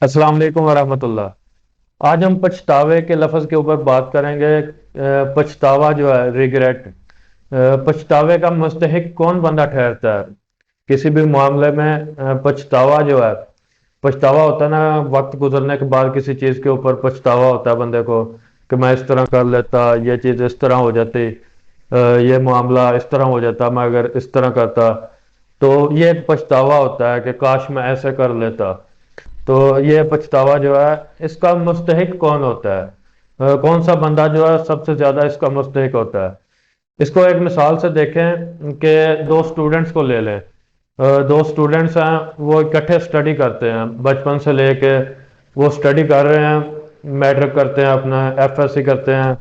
अस्सलाम वालेकुम वरहमत उल्लाह। आज हम पछतावे के लफ्ज़ के ऊपर बात करेंगे। पछतावा जो है, रिग्रेट, पछतावे का मुस्तहिक कौन बंदा ठहरता है किसी भी मामले में। पछतावा जो है, पछतावा होता है ना, वक्त गुजरने के बाद किसी चीज़ के ऊपर पछतावा होता है बंदे को कि मैं इस तरह कर लेता, ये चीज़ इस तरह हो जाती, ये मामला इस तरह हो जाता मैं अगर इस तरह करता। तो ये एक पछतावा होता है कि काश मैं ऐसे कर लेता। तो ये पछतावा जो है, इसका मुस्तहिक कौन होता है? कौन सा बंदा जो है सबसे ज्यादा इसका मुस्तहिक होता है? इसको एक मिसाल से देखें कि दो स्टूडेंट्स को ले लें। दो स्टूडेंट्स हैं, वो इकट्ठे स्टडी करते हैं बचपन से लेके। वो स्टडी कर रहे हैं, मैट्रिक करते हैं, अपना एफएससी करते हैं।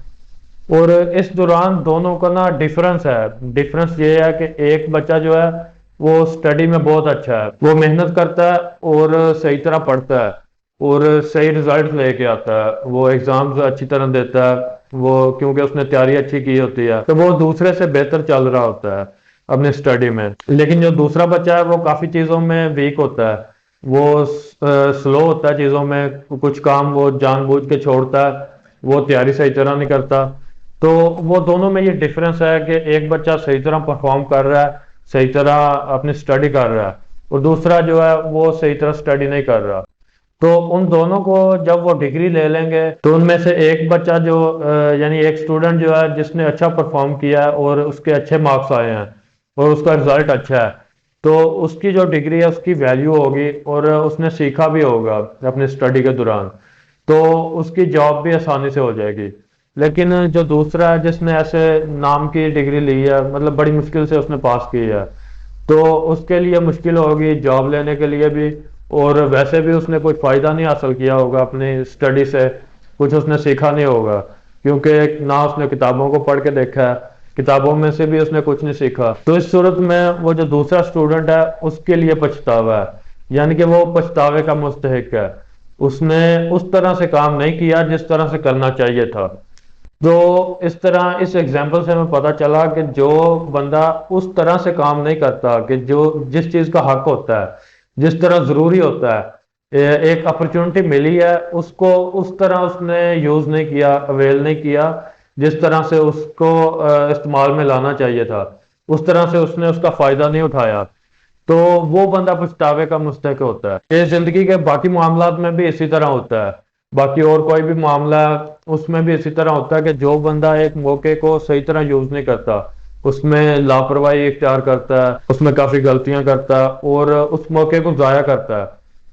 और इस दौरान दोनों का ना डिफरेंस है। डिफरेंस ये है कि एक बच्चा जो है वो स्टडी में बहुत अच्छा है, वो मेहनत करता है और सही तरह पढ़ता है और सही रिजल्ट लेके आता है, वो एग्जाम्स अच्छी तरह देता है, वो क्योंककि उसने तैयारी अच्छी की होती है तो वो दूसरे से बेहतर चल रहा होता है अपनी स्टडी में। लेकिन जो दूसरा बच्चा है वो काफ़ी चीज़ों में वीक होता है, वो स्लो होता है चीज़ों में, कुछ काम वो जानबूझ के छोड़ता है, वो तैयारी सही तरह नहीं करता। तो वो दोनों में ये डिफरेंस है कि एक बच्चा सही तरह परफॉर्म कर रहा है, सही तरह अपनी स्टडी कर रहा है, और दूसरा जो है वो सही तरह स्टडी नहीं कर रहा। तो उन दोनों को जब वो डिग्री ले लेंगे तो उनमें से एक बच्चा जो यानी एक स्टूडेंट जो है जिसने अच्छा परफॉर्म किया है और उसके अच्छे मार्क्स आए हैं और उसका रिजल्ट अच्छा है, तो उसकी जो डिग्री है उसकी वैल्यू होगी और उसने सीखा भी होगा अपनी स्टडी के दौरान, तो उसकी जॉब भी आसानी से हो जाएगी। लेकिन जो दूसरा है जिसने ऐसे नाम की डिग्री ली है, मतलब बड़ी मुश्किल से उसने पास की है, तो उसके लिए मुश्किल होगी जॉब लेने के लिए भी। और वैसे भी उसने कोई फायदा नहीं हासिल किया होगा अपनी स्टडी से, कुछ उसने सीखा नहीं होगा, क्योंकि ना उसने किताबों को पढ़ के देखा है, किताबों में से भी उसने कुछ नहीं सीखा। तो इस सूरत में वो जो दूसरा स्टूडेंट है उसके लिए पछतावा है, यानी कि वो पछतावे का मुस्तहिक है। उसने उस तरह से काम नहीं किया जिस तरह से करना चाहिए था। तो इस तरह इस एग्जाम्पल से हमें पता चला कि जो बंदा उस तरह से काम नहीं करता कि जो जिस चीज़ का हक होता है, जिस तरह ज़रूरी होता है, एक अपॉर्चुनिटी मिली है उसको उस तरह उसने यूज़ नहीं किया, अवेल नहीं किया जिस तरह से उसको इस्तेमाल में लाना चाहिए था, उस तरह से उसने उसका फ़ायदा नहीं उठाया, तो वो बंदा पछतावे का मुस्तहिक होता है। ये जिंदगी के बाकी मामलात में भी इसी तरह होता है, बाकी और कोई भी मामला है, उसमें भी इसी तरह होता है कि जो बंदा एक मौके को सही तरह यूज नहीं करता, उसमें लापरवाही इख्तियार करता है, उसमें काफी गलतियां करता है और उस मौके को जाया करता है,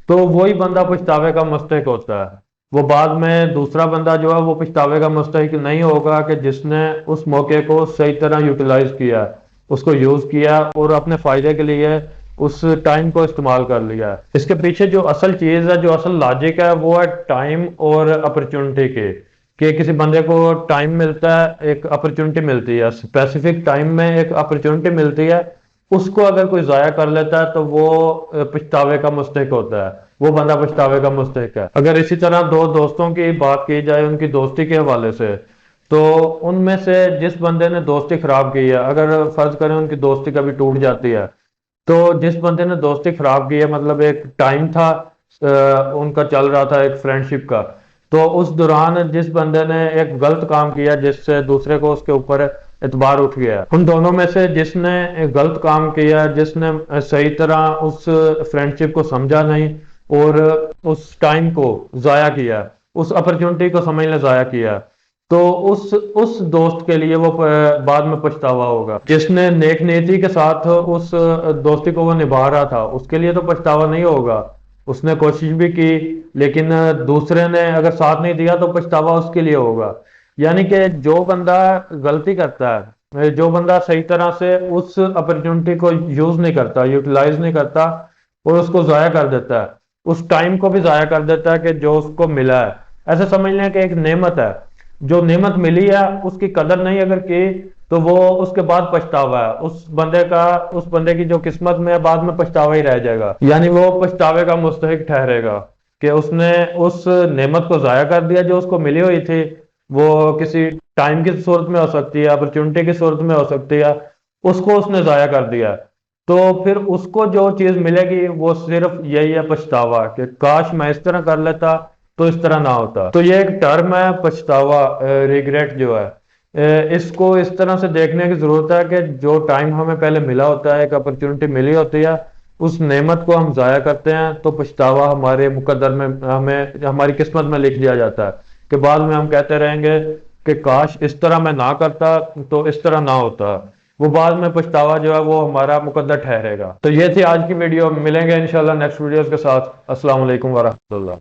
तो वही बंदा पछतावे का मुस्तहिक होता है। वो बाद में दूसरा बंदा जो है वो पछतावे का मुस्तहिक नहीं होगा कि जिसने उस मौके को सही तरह यूटिलाइज किया, उसको यूज किया और अपने फायदे के लिए उस टाइम को इस्तेमाल कर लिया है। इसके पीछे जो असल चीज है, जो असल लॉजिक है, वो है टाइम और अपॉर्चुनिटी के, कि किसी बंदे को टाइम मिलता है, एक अपॉर्चुनिटी मिलती है, स्पेसिफिक टाइम में एक अपॉर्चुनिटी मिलती है, उसको अगर कोई जाया कर लेता है तो वो पछतावे का मुस्तहिक होता है, वो बंदा पछतावे का मुस्तहिक है। अगर इसी तरह दो दोस्तों की बात की जाए उनकी दोस्ती के हवाले से, तो उनमें से जिस बंदे ने दोस्ती खराब की है, अगर फर्ज करें उनकी दोस्ती कभी टूट जाती है, तो जिस बंदे ने दोस्ती खराब की है, मतलब एक टाइम था उनका चल रहा था एक फ्रेंडशिप का, तो उस दौरान जिस बंदे ने एक गलत काम किया जिससे दूसरे को उसके ऊपर एतबार उठ गया, उन दोनों में से जिसने एक गलत काम किया, जिसने सही तरह उस फ्रेंडशिप को समझा नहीं और उस टाइम को जाया किया, उस अपॉर्चुनिटी को समझ ले जाया किया, तो उस दोस्त के लिए वो बाद में पछतावा होगा। जिसने नेक नीति के साथ उस दोस्ती को वो निभा रहा था उसके लिए तो पछतावा नहीं होगा, उसने कोशिश भी की, लेकिन दूसरे ने अगर साथ नहीं दिया तो पछतावा उसके लिए होगा। यानी कि जो बंदा गलती करता है, जो बंदा सही तरह से उस अपॉर्चुनिटी को यूज नहीं करता, यूटिलाइज नहीं करता और उसको जाया कर देता है, उस टाइम को भी जाया कर देता है कि जो उसको मिला है, ऐसे समझ लें कि एक नेमत है, जो नेमत मिली है उसकी कदर नहीं अगर की तो वो उसके बाद पछतावा है उस बंदे का, उस बंदे की जो किस्मत में है, बाद में पछतावा ही रह जाएगा, यानी वो पछतावे का मुस्तहिक ठहरेगा कि उसने उस नेमत को जाया कर दिया जो उसको मिली हुई थी। वो किसी टाइम की सूरत में हो सकती है, अपॉर्चुनिटी की सूरत में हो सकती है, उसको उसने जाया कर दिया। تو پھر اس کو جو چیز ملے گی وہ صرف یہی ہے پچھتاوا، کہ کاش میں اس طرح کر لیتا تو اس طرح نہ ہوتا۔ تو یہ ایک ٹرم ہے پچھتاوا، ریگریٹ جو ہے، اس کو اس طرح سے دیکھنے کی ضرورت ہے کہ جو ٹائم ہمیں پہلے ملا ہوتا ہے، ایک اپرچونٹی ملی ہوتی ہے، اس نعمت کو ہم ضائع کرتے ہیں، تو پچھتاوا ہمارے مقدر میں، ہمیں ہماری قسمت میں لکھ دیا جاتا ہے کہ بعد میں ہم کہتے رہیں گے کہ کاش اس طرح میں نہ کرتا تو اس طرح نہ ہوتا۔ وہ بعد میں پچھتاوا جو ہے وہ ہمارا مقدر ٹھہرے گا۔ تو یہ تھی آج کی ویڈیو، ملیں گے انشاءاللہ نیکسٹ ویڈیوز کے ساتھ۔ السلام علیکم ورحمۃ اللہ۔